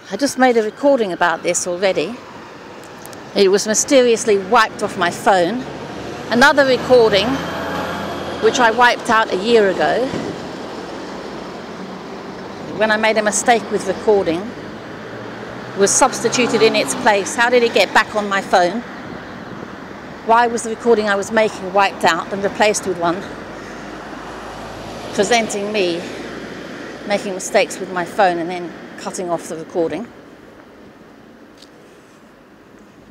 I just made a recording about this already. It was mysteriously wiped off my phone. Another recording, which I wiped out a year ago, when I made a mistake with recording, was substituted in its place. How did it get back on my phone? Why was the recording I was making wiped out and replaced with one presenting me making mistakes with my phone and then cutting off the recording?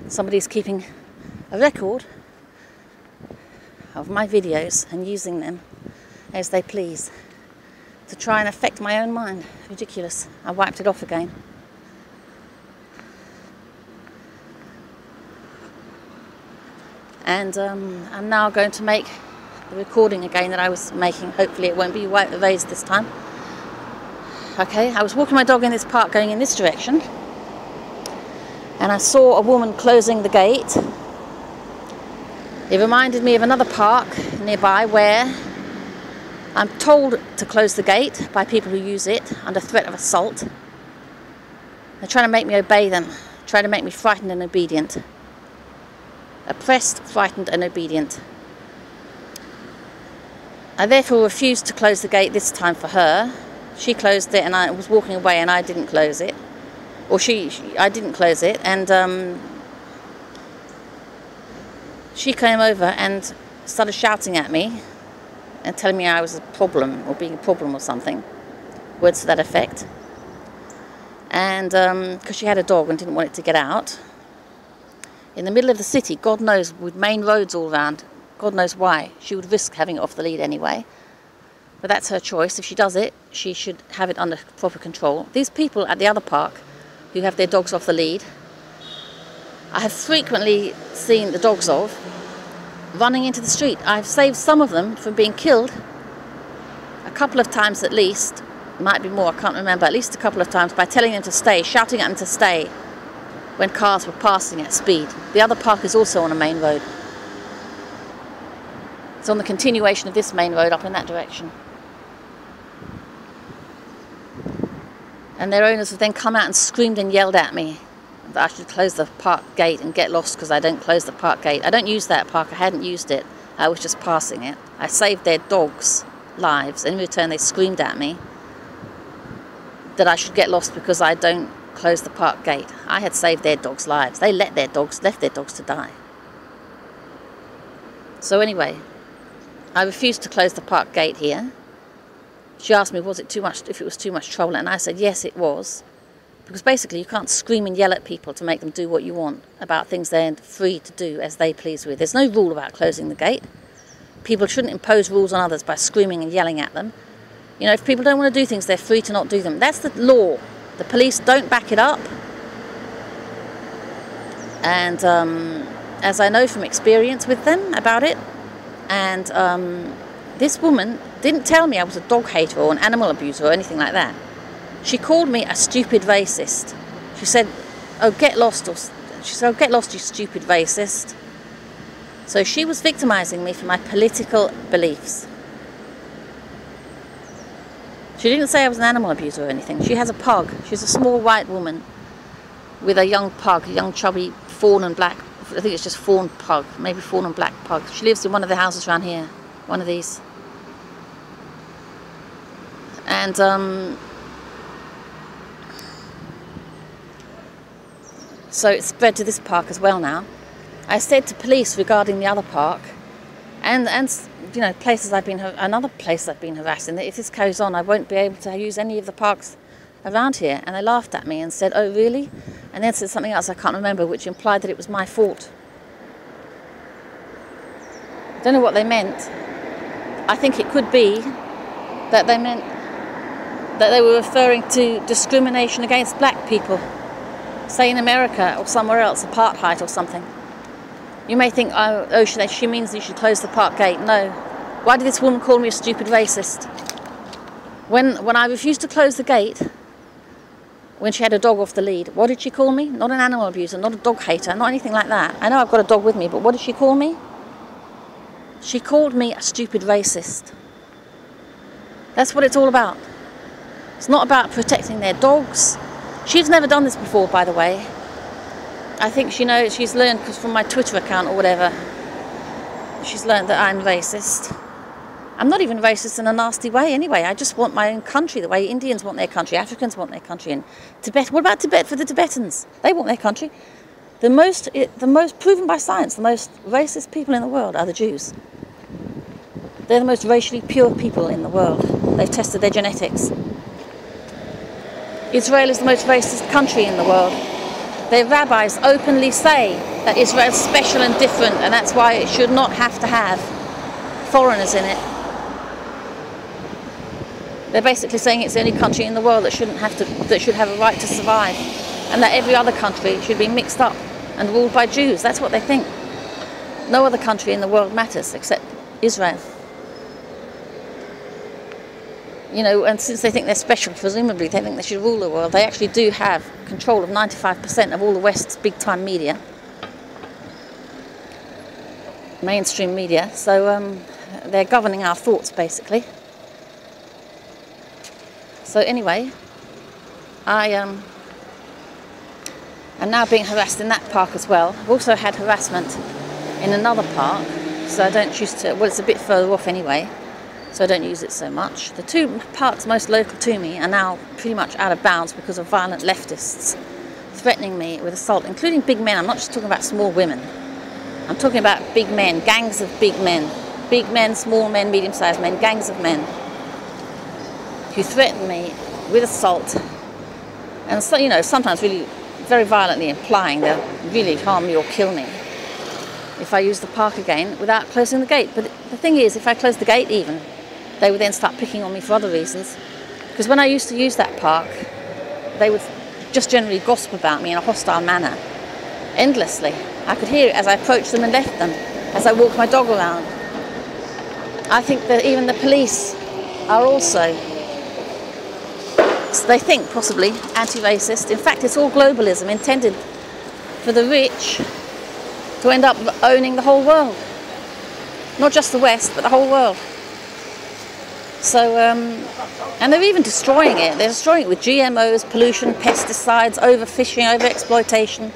Somebody's keeping a record of my videos and using them as they please to try and affect my own mind. Ridiculous. I wiped it off again. And I'm now going to make the recording again that I was making. Hopefully it won't be erased this time. Okay, I was walking my dog in this park going in this direction, and I saw a woman closing the gate. It reminded me of another park nearby where I'm told to close the gate by people who use it under threat of assault. They're trying to make me obey them, trying to make me frightened and obedient. Oppressed, frightened and obedient. I therefore refused to close the gate this time for her. She closed it and I was walking away and I didn't close it. Or I didn't close it, and she came over and started shouting at me and telling me I was a problem or being a problem or something. Words to that effect. And because she had a dog and didn't want it to get out. In the middle of the city, God knows, with main roads all around, God knows why. She would risk having it off the lead anyway. But that's her choice. If she does it, she should have it under proper control. These people at the other park who have their dogs off the lead, I have frequently seen the dogs of running into the street. I've saved some of them from being killed a couple of times at least. Might be more, I can't remember. At least a couple of times by telling them to stay, shouting at them to stay when cars were passing at speed. The other park is also on a main road. It's on the continuation of this main road up in that direction. And their owners have then come out and screamed and yelled at me that I should close the park gate and get lost because I don't close the park gate. I don't use that park. I hadn't used it. I was just passing it. I saved their dogs' lives. In return, they screamed at me that I should get lost because I don't close the park gate. I had saved their dogs' lives. They left their dogs to die. So anyway, I refused to close the park gate here. She asked me, was it too much, if it was too much trouble, and I said yes, it was. Because basically you can't scream and yell at people to make them do what you want about things they're free to do as they please with. There's no rule about closing the gate. People shouldn't impose rules on others by screaming and yelling at them. You know, if people don't want to do things, they're free to not do them. That's the law. The police don't back it up. And as I know from experience with them about it, and this woman didn't tell me I was a dog hater or an animal abuser or anything like that. She called me a stupid racist. She said, oh, get lost, she said, oh, get lost, you stupid racist. So she was victimizing me for my political beliefs. She didn't say I was an animal abuser or anything. She has a pug. She's a small white woman with a young pug, a young chubby fawn and black, I think it's just fawn pug, maybe fawn and black pug. She lives in one of the houses around here, one of these. And so it's spread to this park as well now. I said to police regarding the other park, and you know, another place I've been harassing, that if this carries on, I won't be able to use any of the parks around here. And they laughed at me and said, oh really? And then said something else I can't remember, which implied that it was my fault. I don't know what they meant. I think it could be that they meant that they were referring to discrimination against black people, say in America or somewhere else, apartheid or something. You may think, oh, she means you should close the park gate. No. Why did this woman call me a stupid racist? When I refused to close the gate, when she had a dog off the lead, what did she call me? Not an animal abuser, not a dog hater, not anything like that. I know I've got a dog with me, but what did she call me? She called me a stupid racist. That's what it's all about. It's not about protecting their dogs. She's never done this before, by the way. I think she knows, she's learned from my Twitter account or whatever. She's learned that I'm racist. I'm not even racist in a nasty way anyway. I just want my own country the way Indians want their country, Africans want their country, and Tibet. What about Tibet for the Tibetans? They want their country. The most proven by science, the most racist people in the world are the Jews. They're the most racially pure people in the world. They've tested their genetics. Israel is the most racist country in the world. Their rabbis openly say that Israel's special and different, and that's why it should not have to have foreigners in it. They're basically saying it's the only country in the world that should have a right to survive, and that every other country should be mixed up and ruled by Jews. That's what they think. No other country in the world matters except Israel. You know, and since they think they're special, presumably they think they should rule the world. They actually do have control of 95% of all the West's big-time media, mainstream media. So they're governing our thoughts, basically. So anyway, I am now being harassed in that park as well. I've also had harassment in another park, so I don't choose to, well, it's a bit further off anyway, so I don't use it so much. The two parks most local to me are now pretty much out of bounds because of violent leftists threatening me with assault, including big men. I'm not just talking about small women. I'm talking about big men, gangs of big men. Big men, small men, medium-sized men, gangs of men who threaten me with assault, and so, you know, sometimes really very violently implying they'll really harm me or kill me if I use the park again without closing the gate. But the thing is, if I close the gate even, they would then start picking on me for other reasons. Because when I used to use that park, they would just generally gossip about me in a hostile manner, endlessly. I could hear it as I approached them and left them, as I walked my dog around. I think that even the police are also, they think possibly, anti-racist. In fact, it's all globalism intended for the rich to end up owning the whole world. Not just the West, but the whole world. So, and they're even destroying it. They're destroying it with GMOs, pollution, pesticides, overfishing, overexploitation.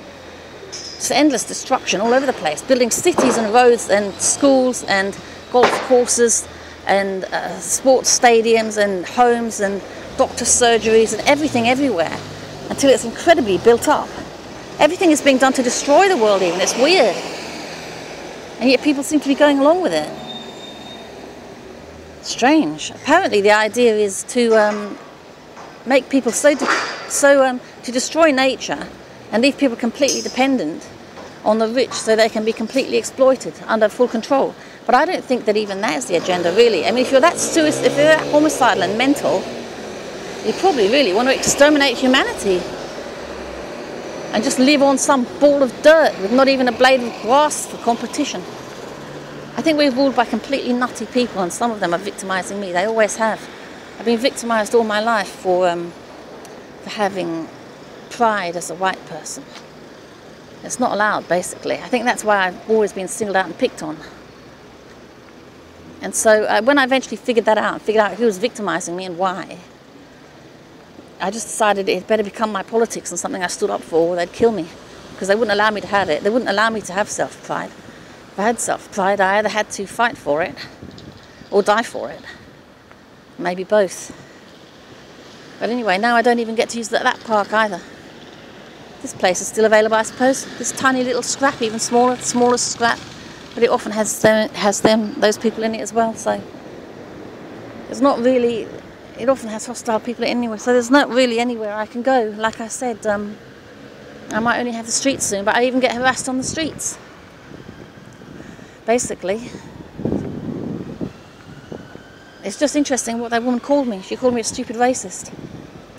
It's endless destruction all over the place. Building cities and roads and schools and golf courses and sports stadiums and homes and doctor surgeries and everything everywhere until it's incredibly built up. Everything is being done to destroy the world even. It's weird. And yet people seem to be going along with it. Strange. Apparently the idea is to make people to destroy nature and leave people completely dependent on the rich so they can be completely exploited under full control. But I don't think that even that is the agenda, really. I mean, if you're that homicidal and mental, you probably really want to exterminate humanity and just live on some ball of dirt with not even a blade of grass for competition. I think we're ruled by completely nutty people, and some of them are victimising me. They always have. I've been victimised all my life for having pride as a white person. It's not allowed, basically. I think that's why I've always been singled out and picked on. And so when I eventually figured that out, and figured out who was victimising me and why, I just decided it had better become my politics and something I stood up for, or they'd kill me, because they wouldn't allow me to have it. They wouldn't allow me to have self-pride. If I had self-pride, I either had to fight for it or die for it. Maybe both. But anyway, now I don't even get to use that park either. This place is still available, I suppose. This tiny little scrap, even smaller, the smallest scrap. But it often has those people in it as well, so there's not really, it often has hostile people anyway, so there's not really anywhere I can go. Like I said, I might only have the streets soon, but I even get harassed on the streets, basically. It's just interesting what that woman called me. She called me a stupid racist.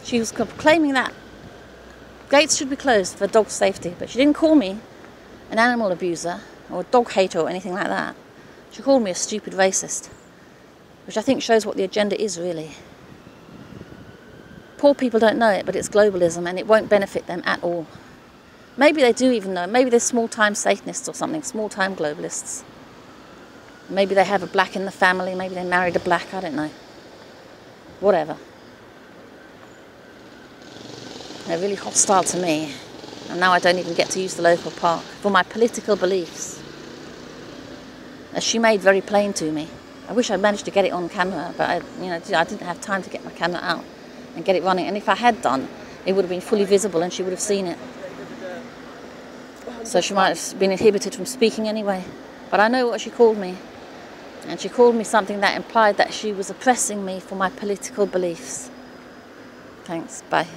She was claiming that gates should be closed for dog safety, but she didn't call me an animal abuser or a dog hater or anything like that. She called me a stupid racist, which I think shows what the agenda is, really. Poor people don't know it, but it's globalism and it won't benefit them at all. Maybe they do even know. Maybe they're small-time Satanists or something, small-time globalists. Maybe they have a black in the family, maybe they married a black, I don't know. Whatever. They're really hostile to me. And now I don't even get to use the local park for my political beliefs, as she made very plain to me. I wish I'd managed to get it on camera, but I didn't have time to get my camera out and get it running. And if I had done, it would have been fully visible and she would have seen it. So she might have been inhibited from speaking anyway. But I know what she called me. And she called me something that implied that she was oppressing me for my political beliefs. Thanks, bye.